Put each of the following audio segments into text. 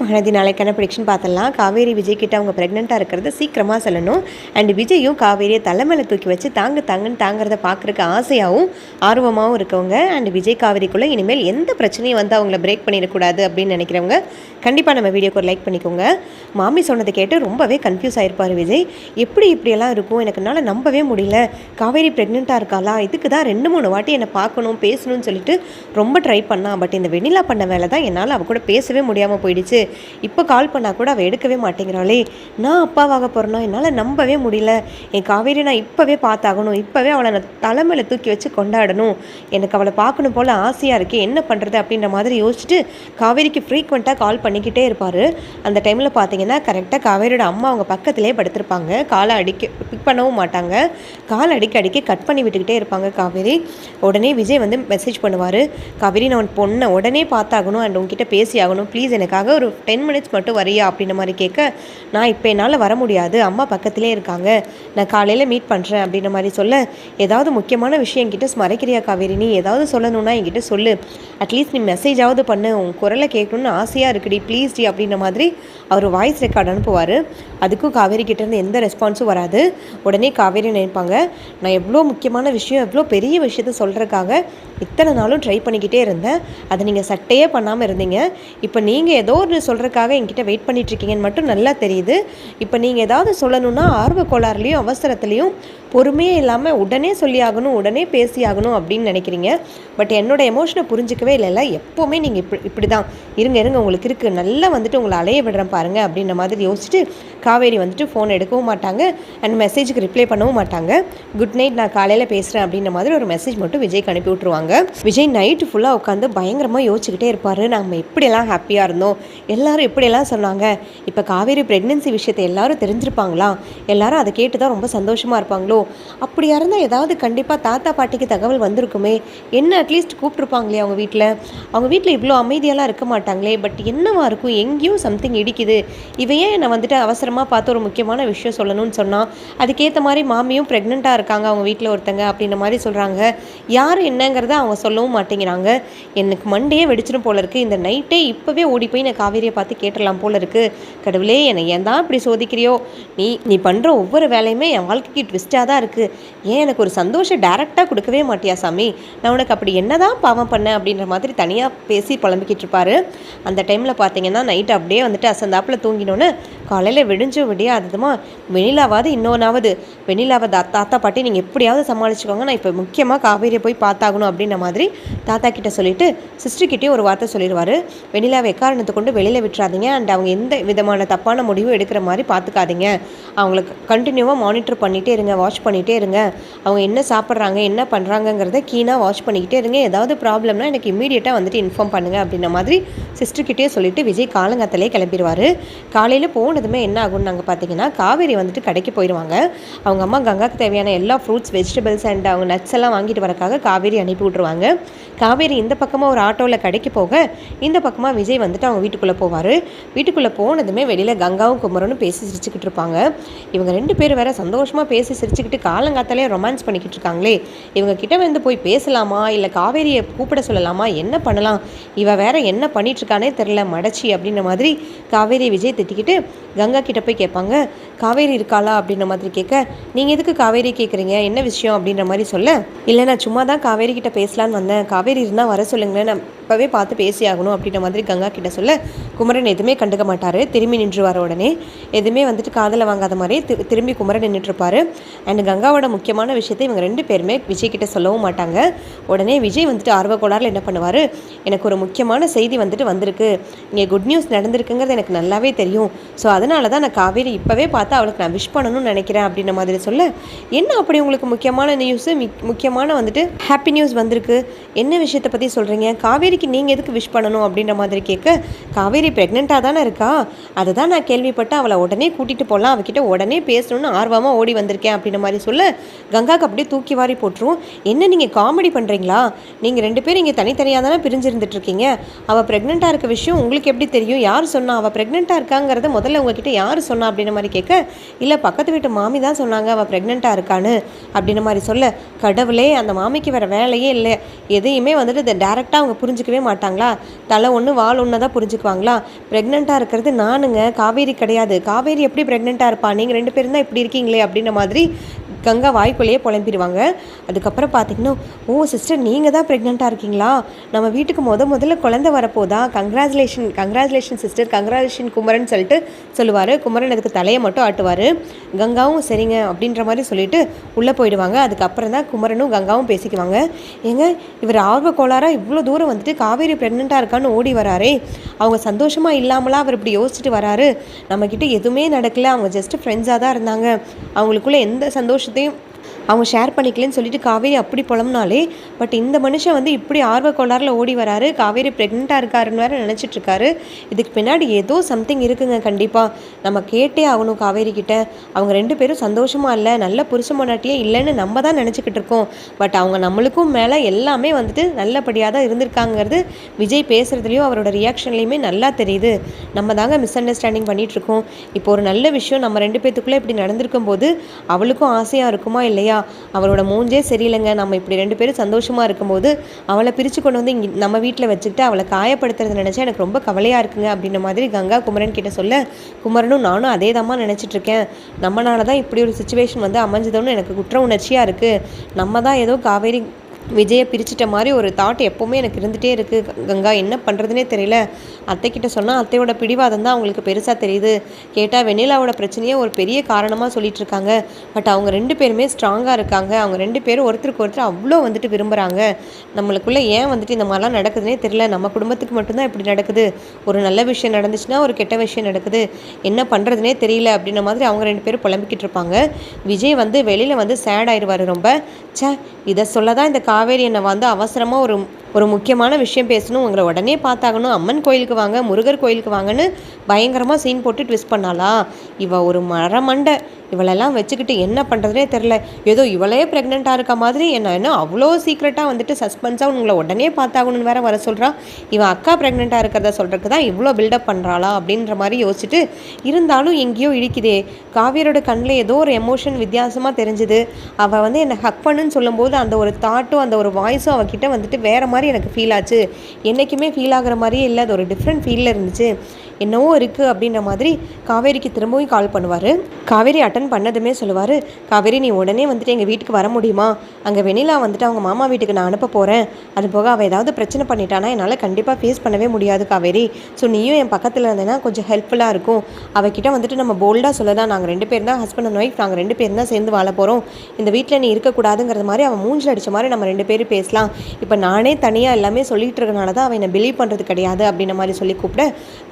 மகனதி நாளைக்கான ப்ரெடிக்ஷன் பார்த்துடலாம். காவேரி விஜய் கிட்ட அவங்க ப்ரெக்னெண்ட்டாக இருக்கிறத சீக்கிரமாக சொல்லணும். அண்ட் விஜயும் காவேரியை தலைமையில் தூக்கி வச்சு தாங்கன்னு தாங்கிறத பார்க்குறக்கு ஆசையாகவும் ஆர்வமாகவும் இருக்கவங்க. அண்ட் விஜய் காவேரிக்குள்ளே இனிமேல் எந்த பிரச்சனையும் வந்து அவங்கள பிரேக் பண்ணிடக்கூடாது அப்படின்னு நினைக்கிறவங்க கண்டிப்பாக நம்ம வீடியோக்கு ஒரு லைக் பண்ணிக்கோங்க. மாமி சொன்னதை கேட்டு ரொம்பவே கன்ஃபியூஸ் ஆகிருப்பார் விஜய். இப்படியெல்லாம் இருக்கும், எனக்கு என்னால் நம்பவே முடியல. காவேரி ப்ரெக்னெண்ட்டாக இருக்காளா, இதுக்கு தான் 2-3 வாட்டி என்னை பார்க்கணும் பேசணும்னு சொல்லிட்டு ரொம்ப ட்ரை பண்ணான். பட் இந்த வெண்ணிலா பண்ண வேலை தான் என்னால் அவ கூட பேசவே முடியாமல் போயிடுச்சு. இப்போ கால் பண்ணால் கூட அவள் எடுக்கவே மாட்டேங்கிறாளே. நான் அப்பாவாக போகிறேன்னா என்னால் நம்பவே முடியல. என் காவேரி நான் இப்போவே பார்த்தாகணும், இப்போவே அவளை நான் தலைமையில் தூக்கி வச்சு கொண்டாடணும். எனக்கு அவளை பார்க்கணும் போல் ஆசையாக இருக்கே, என்ன பண்ணுறது அப்படின்ற மாதிரி யோசிச்சுட்டு காவேரிக்கு ஃப்ரீக்வெண்ட்டாக கால் பண்ணிக்கிட்டே இருப்பார். அந்த டைமில் பார்த்தீங்கன்னா கரெக்டாக காவேரியோட அம்மா அவங்க பக்கத்துலேயே படுத்திருப்பாங்க. காலை பிக் பண்ணவும் மாட்டாங்க. கால் அடிக்க கட் பண்ணி விட்டுக்கிட்டே இருப்பாங்க காவேரி. உடனே விஜய் வந்து மெசேஜ் பண்ணுவார், காவேரி நான் பொண்ணை உடனே பார்த்தாகணும் அண்ட் உங்ககிட்ட பேசி ஆகணும், ப்ளீஸ் எனக்காக ஒரு 10 மினிட்ஸ் மட்டும் வரியா அப்படின்ற மாதிரி கேட்க, நான் இப்போ என்னால் வர முடியாது, அம்மா பக்கத்திலே இருக்காங்க, நான் காலையில் மீட் பண்ணுறேன் அப்படின்ற மாதிரி சொல்ல, ஏதாவது முக்கியமான விஷயம் என்கிட்ட மறைக்கிறியா காவேரி, நீ ஏதாவது சொல்லணும்னா என்கிட்ட சொல்லு, அட்லீஸ்ட் நீ மெசேஜாவது பண்ணு, உன் குரலை கேட்கணும்னு ஆசையாக இருக்குடி ப்ளீஸ் டி அப்படின்ற மாதிரி அவர் வாய்ஸ் ரெக்கார்டு அனுப்புவார். அதுக்கும் காவேரி கிட்டேருந்து எந்த ரெஸ்பான்ஸும் வராது. உடனே காவேரி நினைப்பாங்க, நான் எவ்வளோ முக்கியமான விஷயம் எவ்வளோ பெரிய விஷயத்த சொல்கிறதுக்காக இத்தனை நாளும் ட்ரை பண்ணிக்கிட்டே இருந்தேன், அதை நீங்கள் சட்டையே பண்ணாமல் இருந்தீங்க, இப்போ நீங்கள் ஏதோ ஒரு சொல்கிறதுக்காக என்கிட்ட வெயிட் பண்ணிகிட்ருக்கீங்கன்னு மட்டும் நல்லா தெரியுது. இப்போ நீங்கள் ஏதாவது சொல்லணுன்னா ஆர்வ கோளாறுலையும் அவசரத்துலேயும் பொறுமையே இல்லாமல் உடனே சொல்லி ஆகணும், உடனே பேசி ஆகணும் அப்படின்னு நினைக்கிறீங்க. பட் என்னோடய எமோஷனை புரிஞ்சிக்கவே இல்லைல்ல, எப்போவுமே நீங்கள் இப்படி தான் இருங்க உங்களுக்கு இருக்குது, நல்லா வந்துட்டு உங்களை அலைய விடுறேன் பாருங்கள் அப்படின்ற மாதிரி யோசிச்சுட்டு காவேரி வந்துட்டு ஃபோன் எடுக்கவும் மாட்டாங்க அண்ட் மெசேஜுக்கு ரிப்ளை பண்ணவும் மாட்டாங்க. குட் நைட், நான் காலையில் பேசுகிறேன் அப்படின்ற மாதிரி ஒரு மெசேஜ் மட்டும் விஜய்க்கு அனுப்பி விட்ருவாங்க. விஜய் நைட்டு ஃபுல்லாக உட்காந்து பயங்கரமாக யோசிச்சுக்கிட்டே இருப்பார். நம்ம எப்படியெல்லாம் ஹாப்பியாக இருந்தோம், எல்லாரும் எப்படியெல்லாம் சொன்னாங்க, இப்போ காவேரி ப்ரெக்னென்சி விஷயத்தை எல்லாரும் தெரிஞ்சிருப்பாங்களா, எல்லாரும் அதை கேட்டு தான் ரொம்ப சந்தோஷமாக இருப்பாங்களோ, அப்படியா இருந்தால் ஏதாவது கண்டிப்பாக தாத்தா பாட்டிக்கு தகவல் வந்திருக்குமே, என்ன அட்லீஸ்ட் கூப்பிட்ருப்பாங்களே அவங்க வீட்டில் இவ்வளோ அமைதியெல்லாம் இருக்க மாட்டாங்களே, பட் என்னவா இருக்கும், எங்கேயும் சம்திங் இடிக்குது, இவையே என்னை வந்துட்டு அவசரமாக பார்த்து ஒரு முக்கியமான விஷயம் சொல்லணும்னு சொன்னால், அதுக்கேற்ற மாதிரி மாமியும் ப்ரெக்னெண்ட்டாக இருக்காங்க அவங்க வீட்டில் ஒருத்தங்க அப்படின்ற மாதிரி சொல்கிறாங்க, யார் என்னங்கிறத அவங்க சொல்லவும் மாட்டேங்கிறாங்க. எனக்கு மண்டையே வெடிச்சிடும் போல இருக்குது, இந்த நைட்டே இப்போவே ஓடி போய் நான் காவேரியை பார்த்து கேட்டுடலாம் போல இருக்குது, கடவுளே என்னை ஏன் தான் இப்படி சோதிக்கிறியோ, நீ பண்ணுற ஒவ்வொரு வேலையுமே என் வாழ்க்கைக்கு ட்விஸ்ட்டாக தான் இருக்குது, ஏன் எனக்கு ஒரு சந்தோஷம் டேரெக்டாக கொடுக்கவே மாட்டியா சாமி, நான் உனக்கு அப்படி என்ன தான் பாவம் பண்ணேன் அப்படின்ற மாதிரி தனியாக பேசி புலம்பிக்கிட்டு இருப்பார். அந்த டைமில் பார்த்தீங்கன்னா நைட்டு அப்படியே வந்துட்டு அசந்தாப்பில் தூங்கினோன்னு காலையில் விடியாததுமா வெண்ணிலாவது இன்னொன்னாவது வெண்ணிலாவை தாத்தா பாட்டி நீங்கள் எப்படியாவது சமாளிச்சுக்கோங்க, நான் இப்போ முக்கியமாக காவேரியை போய் பார்த்தாகணும் அப்படின்ற மாதிரி தாத்தா கிட்ட சொல்லிவிட்டு சிஸ்டர்கிட்டையும் ஒரு வார்த்தை சொல்லிடுவார். வெண்ணிலாவை எக்காரணத்தை கொண்டு வெளியில் விட்டுறாதீங்க அண்ட் அவங்க எந்த விதமான தப்பான முடிவும் எடுக்கிற மாதிரி பார்த்துக்காதீங்க, அவங்களுக்கு கண்டினியூவாக மானிட்டர் பண்ணிகிட்டே இருங்க, வாட்ச் பண்ணிகிட்டே இருங்க, அவங்க என்ன சாப்பிட்றாங்க என்ன பண்ணுறாங்கங்கிறத கீனாக வாட்ச் பண்ணிக்கிட்டே இருங்க, ஏதாவது ப்ராப்ளம்னா எனக்கு இம்மீடியட்டாக வந்துட்டு இன்ஃபார்ம் பண்ணுங்கள் அப்படின்ற மாதிரி சிஸ்டர்கிட்டே சொல்லிவிட்டு விஜய் காலங்காத்திலே கிளம்பிடுவார். காலையில் போனதுமே என்ன ஆகும்னு நாங்கள் பார்த்தீங்கன்னா காவேரி வந்துட்டு கடைக்கு போயிடுவாங்க. அவங்க அம்மா கங்காவுக்கு தேவையான எல்லா ஃப்ரூட்ஸ் வெஜிடபிள்ஸ் அண்ட் அவங்க நட்ஸ் எல்லாம் வாங்கிட்டு வரக்காக காவேரி அனுப்பி விட்ருவாங்க. காவேரி இந்த பக்கமாக ஒரு ஆட்டோவில் கடைக்கு போக இந்த பக்கமாக விஜய் வந்துட்டு அவங்க வீட்டுக்குள்ளே போவார். வீட்டுக்குள்ளே போனதுமே வெளியில் கங்காவும் குமரனும் பேசி சிரிச்சுக்கிட்டு இருப்பாங்க. இவங்க 2 பேர் வேறு சந்தோஷமாக பேசி சிரிச்சுக்கிட்டு காலங்காத்தாலே ரொமான்ஸ் பண்ணிக்கிட்டு இருக்காங்களே, இவங்க கிட்ட வந்து போய் பேசலாமா இல்லை காவேரியை கூப்பிட சொல்லலாமா, என்ன பண்ணலாம், இவ வேற என்ன பண்ணிகிட்ருக்கானே தெரில மடச்சி அப்படின்ற மாதிரி காவேரி விஜய் திட்டிக்கிட்டு கங்கா கிட்ட போய் கேட்பாங்க, காவேரி இருக்காளா அப்படின்ற மாதிரி கேட்க, நீங்கள் எதுக்கு காவேரி கேட்குறீங்க, என்ன விஷயம் அப்படின்ற மாதிரி சொல்ல, இல்லை நான் சும்மா தான் காவேரி கிட்ட பேசலான்னு வந்தேன், காவேரி இருந்தால் வர சொல்லுங்களேன், நான் இப்போவே பார்த்து பேசி ஆகணும் அப்படின்ற மாதிரி கங்கா கிட்ட சொல்ல, குமரன் எதுவுமே கண்டுக்க மாட்டார், திரும்பி நின்றுவார். உடனே எதுவுமே வந்துட்டு காதில் வாங்காத மாதிரி திரும்பி குமரன் நின்றுட்டுருப்பார். அண்ட் கங்காவோட முக்கியமான விஷயத்தை இவங்க 2 பேருமே விஜய் கிட்ட சொல்லவும் மாட்டாங்க. உடனே விஜய் வந்துட்டு ஆர்வக்கோளாறில் என்ன பண்ணுவார், எனக்கு ஒரு முக்கியமான செய்தி வந்துட்டு வந்திருக்கு, இங்கே குட் நியூஸ் நடந்திருக்குங்கிறது எனக்கு நல்லாவே தெரியும், ஸோ அதனால தான் நான் காவேரி இப்போவே பார்த்து அவளுக்கு நான் விஷ் பண்ணணும்னு நினைக்கிறேன் அப்படின்ற மாதிரி சொல்ல, என்ன அப்படி உங்களுக்கு முக்கியமான நியூஸு முக்கியமான வந்துட்டு ஹாப்பி நியூஸ் வந்திருக்கு, என்ன விஷயத்தை பற்றி சொல்கிறீங்க, காவேரிக்கு நீங்கள் எதுக்கு விஷ் பண்ணணும் அப்படின்ற மாதிரி கேட்க, காவேரி ப்ரெக்னெண்ட்டாக தானே இருக்கா, அதை தான் நான் கேள்விப்பட்டேன், அவளை உடனே கூட்டிகிட்டு போகலாம், அவகிட்ட உடனே பேசணும்னு ஆர்வமாக ஓடி வந்திருக்கேன் அப்படின்ற மாதிரி சொல்ல, கங்காவுக்கு அப்படியே தூக்கி வாரி போட்டுரும். என்ன நீங்கள் காமெடி பண்ணுறீங்களா, நீங்கள் 2 பேரும் இங்கே தனித்தனியாக தானே பிரிஞ்சிருந்துட்டுருக்கீங்க, அவள் ப்ரெக்னெண்ட்டாக இருக்க விஷயம் உங்களுக்கு எப்படி தெரியும், யார் சொன்னா, அவள் ப்ரெக்னெண்ட்டாக இருக்காங்கிறத முதல்ல உங்ககிட்ட யார் சொன்னா அப்படின்ற மாதிரி கேட்க, இல்லை பக்கத்து வீட்டு மாமி தான் சொன்னாங்க அவள் ப்ரெக்னெண்ட்டாக இருக்கான்னு அப்படின்ற மாதிரி சொல்ல, கடவுளே அந்த மாமிக்கு வேறு வேலையே இல்லை, எதையுமே வந்துட்டு இதை டேரெக்டாக அவங்க புரிஞ்சுக்க புரிஞ்சுக்கவே மாட்டாங்களா? தலை ஒன்று வால் ஒன்று தான் புரிஞ்சுக்குவாங்களா? ப்ரெக்னெண்ட்டாக இருக்கிறது நானுங்க, காவேரி கிடையாது. காவேரி எப்படி ப்ரெக்னெண்ட்டாக இருப்பா? நீங்கள் 2 பேரும் தான் இப்படி இருக்கீங்களே அப்படின்ற மாதிரி கங்கா வாய்க்குள்ளேயே புலம்பிடுவாங்க. அதுக்கப்புறம் பார்த்தீங்கன்னா, ஓ சிஸ்டர் நீங்கள் தான் ப்ரெக்னெண்ட்டாக இருக்கீங்களா? நம்ம வீட்டுக்கு முதல்ல குழந்தை வரப்போதா? கங்க்ராச்சுலேஷன் சிஸ்டர், கங்க்ராச்சுலேஷன் குமரன் சொல்லிட்டு சொல்லுவார். குமரன் அதுக்கு தலையை மட்டும் ஆட்டுவார். கங்காவும் சரிங்க அப்படின்ற மாதிரி சொல்லிட்டு உள்ளே போயிடுவாங்க. அதுக்கப்புறம் தான் குமரனும் கங்காவும் பேசிக்குவாங்க. ஏங்க இவர் ஆர்வ கோளாறாக இவ்வளோ தூரம் வந்துட்டு காவேரி ப்ரெக்னெண்ட்டாக இருக்கான்னு ஓடி வராரே, அவங்க சந்தோஷமாக இல்லாமலாம் அவர் இப்படி யோசிச்சுட்டு வராரு. நம்மக்கிட்ட எதுவுமே நடக்கலை, அவங்க ஜஸ்ட்டு ஃப்ரெண்ட்ஸாக தான் இருந்தாங்க, அவங்களுக்குள்ளே எந்த சந்தோஷத்தையும் அவங்க ஷேர் பண்ணிக்கலன்னு சொல்லிட்டு காவேரி அப்படி புலம்புனாலே, பட் இந்த மனுஷன் வந்து இப்படி ஆர்வ கோளாறில் ஓடி வராரு, காவேரி ப்ரெக்னெண்ட்டாக இருக்காருன்னு வேறு நினச்சிட்ருக்காரு. இதுக்கு பின்னாடி ஏதோ சம்திங் இருக்குங்க கண்டிப்பாக. நம்ம கேட்டே ஆகணும் காவேரி கிட்ட. அவங்க 2 பேரும் சந்தோஷமாக இல்லை, நல்ல புருஷ பொண்டாட்டியே இல்லைன்னு நம்ம தான் நினச்சிக்கிட்டு இருக்கோம். பட் அவங்க நம்மளுக்கும் மேலே எல்லாமே வந்துட்டு நல்லபடியாக தான் இருந்திருக்காங்கிறது விஜய் பேசுகிறதுலையும் அவரோட ரியாக்ஷன்லேயுமே நல்லா தெரியுது. நம்ம தாங்க மிஸ் அண்டர்ஸ்டாண்டிங் பண்ணிகிட்ருக்கோம். இப்போ ஒரு நல்ல விஷயம் நம்ம 2 பேத்துக்குள்ளே இப்படி நடந்திருக்கும் போது அவளுக்கும் ஆசையாக இருக்குமா இல்லையா? அவளோட மூஞ்சே சரியில்லைங்க. நம்ம இப்படி 2 பேரும் சந்தோஷமாக இருக்கும்போது அவளை பிரித்து கொண்டு வந்து இங்கே நம்ம வீட்டில் வச்சுக்கிட்டு அவளை காயப்படுத்துறது நினச்சா எனக்கு ரொம்ப கவலையாக இருக்குங்க அப்படின்ற மாதிரி கங்கா குமரன் கிட்ட சொல்ல, குமரனும் நானும் அதே தாம்மா நினச்சிட்ருக்கேன். நம்மளால தான் இப்படி ஒரு சுச்சுவேஷன் வந்து அமைஞ்சதோன்னு எனக்கு குற்ற உணர்ச்சியாக இருக்குது. நம்ம தான் ஏதோ காவேரி விஜயை பிரிச்சுட்ட மாதிரி ஒரு தாட் எப்போவுமே எனக்கு இருந்துகிட்டே இருக்குது கங்கா. என்ன பண்ணுறதுனே தெரியல. அத்தைக்கிட்ட சொன்னால் அத்தையோட பிடிவாதம் தான் அவங்களுக்கு பெருசாக தெரியுது. கேட்டால் வெண்ணிலாவோட பிரச்சனையே ஒரு பெரிய காரணமாக சொல்லிகிட்ருக்காங்க. பட் அவங்க 2 பேருமே ஸ்ட்ராங்காக இருக்காங்க. அவங்க 2 பேரும் ஒருத்தருக்கு ஒருத்தர் அவ்வளோ வந்துட்டு விரும்புகிறாங்க. நம்மளுக்குள்ளே ஏன் வந்துட்டு இந்த மாதிரிலாம் நடக்குதுன்னே தெரியல. நம்ம குடும்பத்துக்கு மட்டும்தான் இப்படி நடக்குது. ஒரு நல்ல விஷயம் நடந்துச்சுன்னா ஒரு கெட்ட விஷயம் நடக்குது. என்ன பண்ணுறதுனே தெரியல அப்படின்ற மாதிரி அவங்க 2 பேரும் புலம்பிக்கிட்டு இருப்பாங்க. விஜய் வந்து வெளியில் வந்து சேட் ஆயிடுவார் ரொம்ப. இதை சொல்ல தான் இந்த காவேரி என்னை வந்து அவசரமாக ஒரு முக்கியமான விஷயம் பேசணும், உங்களை உடனே பார்த்தாகணும், அம்மன் கோயிலுக்கு வாங்க, முருகர் கோயிலுக்கு வாங்கன்னு பயங்கரமாக சீன் போட்டு ட்விஸ்ட் பண்ணாளா? இவள் ஒரு மரமண்டை. இவளெல்லாம் வச்சுக்கிட்டு என்ன பண்ணுறதுனே தெரில. ஏதோ இவளே ப்ரெக்னெண்ட்டாக இருக்க மாதிரி என்ன அவ்வளோ சீக்ரெட்டாக வந்துட்டு சஸ்பென்ஸாக உங்களை உடனே பார்த்தாகணுன்னு வேற வர சொல்கிறா. இவன் அக்கா ப்ரெக்னெண்ட்டாக இருக்கிறத சொல்கிறதுக்கு தான் இவ்வளோ பில்டப் பண்ணுறாளா அப்படின்ற மாதிரி யோசிச்சுட்டு இருந்தாலும் எங்கேயோ இடிக்குதே. காவியரோட கண்ணில் ஏதோ ஒரு எமோஷன் வித்தியாசமாக தெரிஞ்சுது. அவள் வந்து என்னை ஹக் பண்ணுன்னு சொல்லும்போது அந்த ஒரு தாட்டும் அந்த ஒரு வாய்ஸும் அவகிட்ட வந்துட்டு வேறு மாதிரி எனக்கு ஃபீல் ஆச்சு. என்றைக்குமே ஃபீல் ஆகிற மாதிரியே இல்லை, அது ஒரு டிஃப்ரெண்ட் ஃபீலில் இருந்துச்சு. என்னவோ இருக்குது அப்படின்ற மாதிரி காவேரிக்கு திரும்பவும் கால் பண்ணுவார். காவேரி அட்டன் பண்ணதுமே சொல்லுவார், காவேரி நீ உடனே வந்துட்டு எங்கள் வீட்டுக்கு வர முடியுமா? அங்கே வெண்ணிலா வந்துட்டு அவங்க மாமா வீட்டுக்கு நான் அனுப்ப போகிறேன். அது போக அவள் ஏதாவது பிரச்சனை பண்ணிட்டானா என்னால் கண்டிப்பாக ஃபேஸ் பண்ணவே முடியாது காவேரி. ஸோ நீயும் என் பக்கத்தில் இருந்தேன்னா கொஞ்சம் ஹெல்ப்ஃபுல்லாக இருக்கும். அவகிட்ட வந்துட்டு நம்ம போல்டாக சொல்லதான், நாங்கள் 2 பேர் தான் ஹஸ்பண்ட் அண்ட் ஒய்ஃப், நாங்கள் 2 பேர் தான் சேர்ந்து வாழ போகிறோம், இந்த வீட்டில் நீ இருக்கக்கூடாதுங்கிறது மாதிரி அவன் மூஞ்சில் அடித்த மாதிரி நம்ம 2 பேரும் பேசலாம். இப்போ நானே தனியாக எல்லாமே சொல்லிகிட்டு இருக்கனால தான் அவன் என்னை பிலீவ் பண்ணுறது கிடையாது அப்படின்ற மாதிரி சொல்லி கூப்பிட,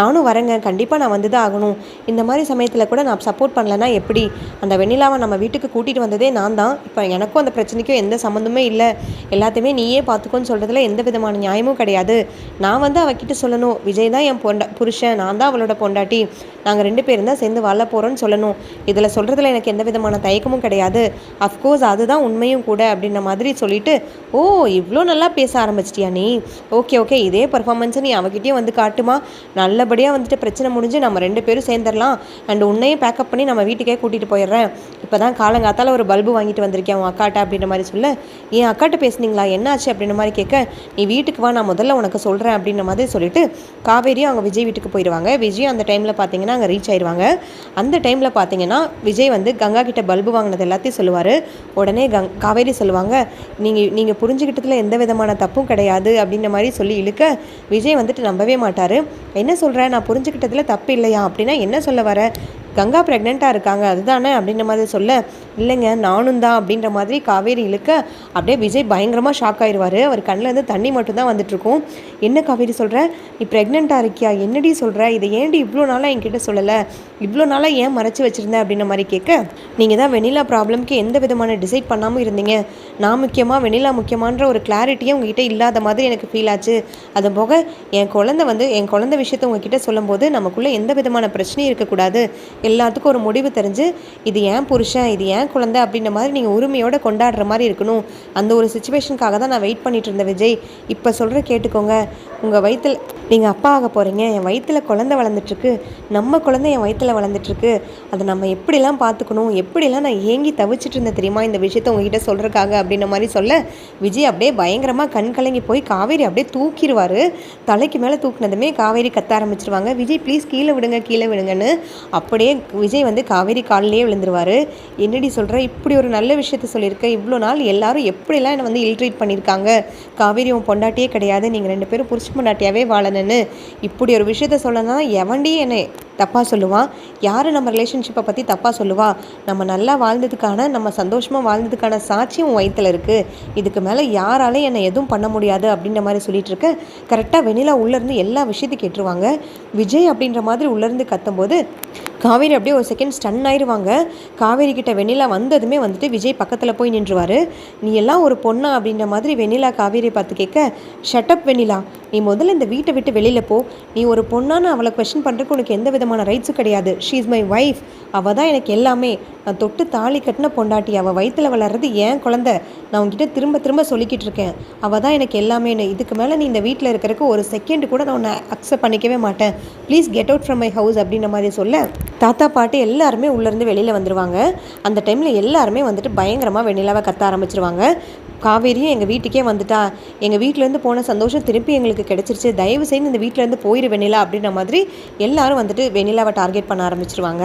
நானும் வரேங்க, கண்டிப்பாக நான் வந்து தான் ஆகணும். இந்த மாதிரி சமயத்தில் கூட நான் சப்போர்ட் பண்ணலைன்னா எப்படி? அந்த வெண்ணிலாவை நம்ம வீட்டுக்கு கூட்டிகிட்டு வந்ததே நான் தான். இப்போ எனக்கும் அந்த பிரச்சனைக்கும் எந்த சம்மந்தமே இல்லை. எல்லாத்தையுமே நீயே பார்த்துக்கோன்னு சொல்கிறதுல எந்த விதமான நியாயமும் கிடையாது. நான் வந்து அவகிட்ட சொல்லணும், விஜய் தான் என் புருஷன், நான் தான் அவளோட பொண்டாட்டி, நாங்கள் 2 பேரும் தான் சேர்ந்து வாழ போகிறோன்னு சொல்லணும். இதில் சொல்கிறதுல எனக்கு எந்த விதமான தயக்கமும் கிடையாது. அஃப்கோர்ஸ் அதுதான் உண்மையும் கூட அப்படின்ற மாதிரி சொல்லிட்டு, ஓ இவ்வளோ நல்லா பேச ஆரம்பிச்சிட்டியா நீ? ஓகே இதே பர்ஃபார்மன்ஸை நீ அவகிட்டயும் வந்து காட்டுமா? நல்லபடியாக வந்துட்டு பிரச்சனை முடிஞ்சு நம்ம 2 பேரும் சேர்ந்துடலாம். அண்ட் உன்னையும் பேக்கப் பண்ணி நம்ம வீட்டுக்கே கூட்டிகிட்டு போயிடுறேன். இப்போ தான் காலங்காத்தால் ஒரு பல்பு வாங்கிட்டு வந்திருக்கேன் உன் அக்காட்ட அப்படின்ற மாதிரி சொல்ல, என் அக்காட்ட பேசுனீங்களா, என்னாச்சு அப்படின்ற மாதிரி கேட்க, நீ வீட்டுக்கு வா, நான் முதல்ல உனக்கு சொல்கிறேன் அப்படின்ற மாதிரி சொல்லிட்டு காவேரியும் அவங்க விஜய் வீட்டுக்கு போயிடுவாங்க. விஜய் அந்த டைமில் பார்த்தீங்கன்னா அங்கே ரீச் ஆயிடுவாங்க. அந்த டைமில் பார்த்தீங்கன்னா விஜய் வந்து கங்கா கிட்ட பல்பு வாங்கினது எல்லாத்தையும் சொல்லுவார். உடனே காவேரி சொல்லுவாங்க, நீங்கள் புரிஞ்சுக்கிட்டதில் எந்த விதமான தப்பும் கிடையாது அப்படின்ற மாதிரி சொல்லி இழுக்க, விஜய் வந்துட்டு நம்பவே மாட்டார். என்ன சொல்கிறேன், நான் புரிஞ்சுக்கிட்டதில் தப்பு இல்லையா அப்படின்னா என்ன சொல்ல வர? கங்கா ப்ரெக்னெண்ட்டாக இருக்காங்க அதுதானே அப்படின்ற மாதிரி சொல்ல, இல்லைங்க நானும் தான் அப்படின்ற மாதிரி காவேரி இழுக்க, அப்படியே விஜய் பயங்கரமாக ஷாக் ஆயிடுவார். அவர் கண்ணிலேருந்து தண்ணி மட்டும்தான் வந்துட்டுருக்கும். என்ன காவேரி சொல்கிற, நீ ப்ரெக்னெண்ட்டாக இருக்கியா, என்னடி சொல்கிற, இதை ஏன்டி இவ்வளோ நாளாக என்கிட்ட சொல்லலை, இவ்வளோ நாளாக ஏன் மறைச்சி வச்சுருந்தேன் அப்படின்ற மாதிரி கேட்க, நீங்கள் தான் வெண்ணிலா ப்ராப்ளம்க்கு எந்த விதமான டிசைட் பண்ணாமல் இருந்தீங்க, நான் முக்கியமாக வெண்ணிலா முக்கியமான்ற ஒரு கிளாரிட்டியே உங்ககிட்ட இல்லாத மாதிரி எனக்கு ஃபீல் ஆச்சு. அது போக என் குழந்தை விஷயத்தை உங்ககிட்ட சொல்லும்போது நமக்குள்ளே எந்த விதமான பிரச்சனையும் இருக்கக்கூடாது, எல்லாத்துக்கும் ஒரு முடிவு தெரிஞ்சு இது ஏன் புருஷன், இது ஏன் ஏன் குழந்தை அப்படின்ற மாதிரி நீங்கள் உரிமையோடு கொண்டாடுற மாதிரி இருக்கணும். அந்த ஒரு சுச்சுவேஷனுக்காக தான் நான் வெயிட் பண்ணிட்டு இருந்தேன் விஜய். இப்போ சொல்கிற கேட்டுக்கோங்க. உங்கள் வயிற்றில் நீங்கள் அப்பா ஆக போகிறீங்க. என் வயிற்றில் குழந்தை வளர்ந்துட்டுருக்கு. நம்ம குழந்தை என் வயிற்றில் வளர்ந்துட்டுருக்கு. அதை நம்ம எப்படிலாம் பார்த்துக்கணும், எப்படிலாம் நான் ஏங்கி தவிச்சிட்டு இருந்தேன் தெரியுமா இந்த விஷயத்த உங்ககிட்ட சொல்கிறக்காக அப்படின்ற மாதிரி சொல்ல, விஜய் அப்படியே பயங்கரமாக கண் கலங்கி போய் காவேரி அப்படியே தூக்கிடுவார். தலைக்கு மேலே தூக்குனதுமே காவேரி கத்த ஆரம்பிச்சிருவாங்க. விஜய் ப்ளீஸ் கீழே விடுங்க கீழே விடுங்கன்னு. அப்படியே விஜய் வந்து காவேரி காலிலேயே விழுந்துருவார். என்னடி சொல்கிற, இப்படி ஒரு நல்ல விஷயத்த சொல்லியிருக்க. இவ்வளோ நாள் எல்லாரும் எப்படிலாம் என்னை வந்து இல்ட்ரீட் பண்ணியிருக்காங்க. காவேரி உன் பொண்டாட்டியே கிடையாது, நீங்கள் 2 பேரும் புருஷ பொண்டாட்டியாகவே வாழணுன்னு இப்படி ஒரு விஷயத்த சொல்லனா எவன்டி என்னை தப்பாக சொல்லுவான்? யார் நம்ம ரிலேஷன்ஷிப்பை பற்றி தப்பாக சொல்லுவா? நம்ம நல்லா வாழ்ந்ததுக்கான, நம்ம சந்தோஷமாக வாழ்ந்ததுக்கான சாட்சி உன் வயிற்றில் இருக்குது. இதுக்கு மேலே யாராலையும் என்னை எதுவும் பண்ண முடியாது அப்படின்ற மாதிரி சொல்லிட்டு இருக்க, கரெக்டாக வெண்ணிலா உள்ளேருந்து எல்லா விஷயத்தையும் கேட்டுருவாங்க. விஜய் அப்படின்ற மாதிரி உள்ளேருந்து கத்தும்போது காவேரி அப்படியே ஒரு செகண்ட் ஸ்டன் ஆயிடுவாங்க. காவேரி கிட்ட வெண்ணிலா வந்ததுமே வந்துட்டு விஜய் பக்கத்தில் போய் நின்றுவார். நீ எல்லாம் ஒரு பொண்ணா அப்படின்ற மாதிரி வெண்ணிலா காவேரியை பார்த்து கேட்க, ஷட்டப் வெண்ணிலா, நீ முதல்ல இந்த வீட்டை விட்டு வெளியில் போ. நீ ஒரு பொண்ணான்னு அவளை கொஸ்டின் பண்ணுறதுக்கு உனக்கு எந்த விதமான ரைட்ஸும் கிடையாது. She is my wife. அவள் தான் எனக்கு எல்லாமே. நான் தொட்டு தாலி கட்டின பொண்டாட்டி. அவள் வயிற்றில் வளர்றது ஏன் குழந்தை. நான் உங்ககிட்ட திரும்ப திரும்ப சொல்லிக்கிட்டு இருக்கேன். அவள் தான் எனக்கு எல்லாமேன்னு. இதுக்கு மேலே நீ இந்த வீட்டில் இருக்கிறதுக்கு ஒரு செகண்ட் கூட நான் உன்னை அக்செப்ட் பண்ணிக்கவே மாட்டேன். Please get out from my house அப்படின்ற மாதிரி சொல்ல, தாத்தா பாட்டி எல்லாருமே உள்ளேருந்து வெளியில் வந்துடுவாங்க. அந்த டைமில் எல்லாருமே வந்துட்டு பயங்கரமாக வெண்ணிலாவை கத்த ஆரம்பிச்சிருவாங்க. காவேரியும் எங்கள் வீட்டுக்கே வந்துட்டா, எங்கள் வீட்டிலேருந்து போன சந்தோஷம் திருப்பி எங்களுக்கு கிடச்சிருச்சு, தயவு செய்து இந்த வீட்டிலேருந்து போயிரு வெண்ணிலா அப்படின்ற மாதிரி எல்லாரும் வந்துட்டு வெண்ணிலாவை டார்கெட் பண்ண ஆரம்பிச்சிருவாங்க.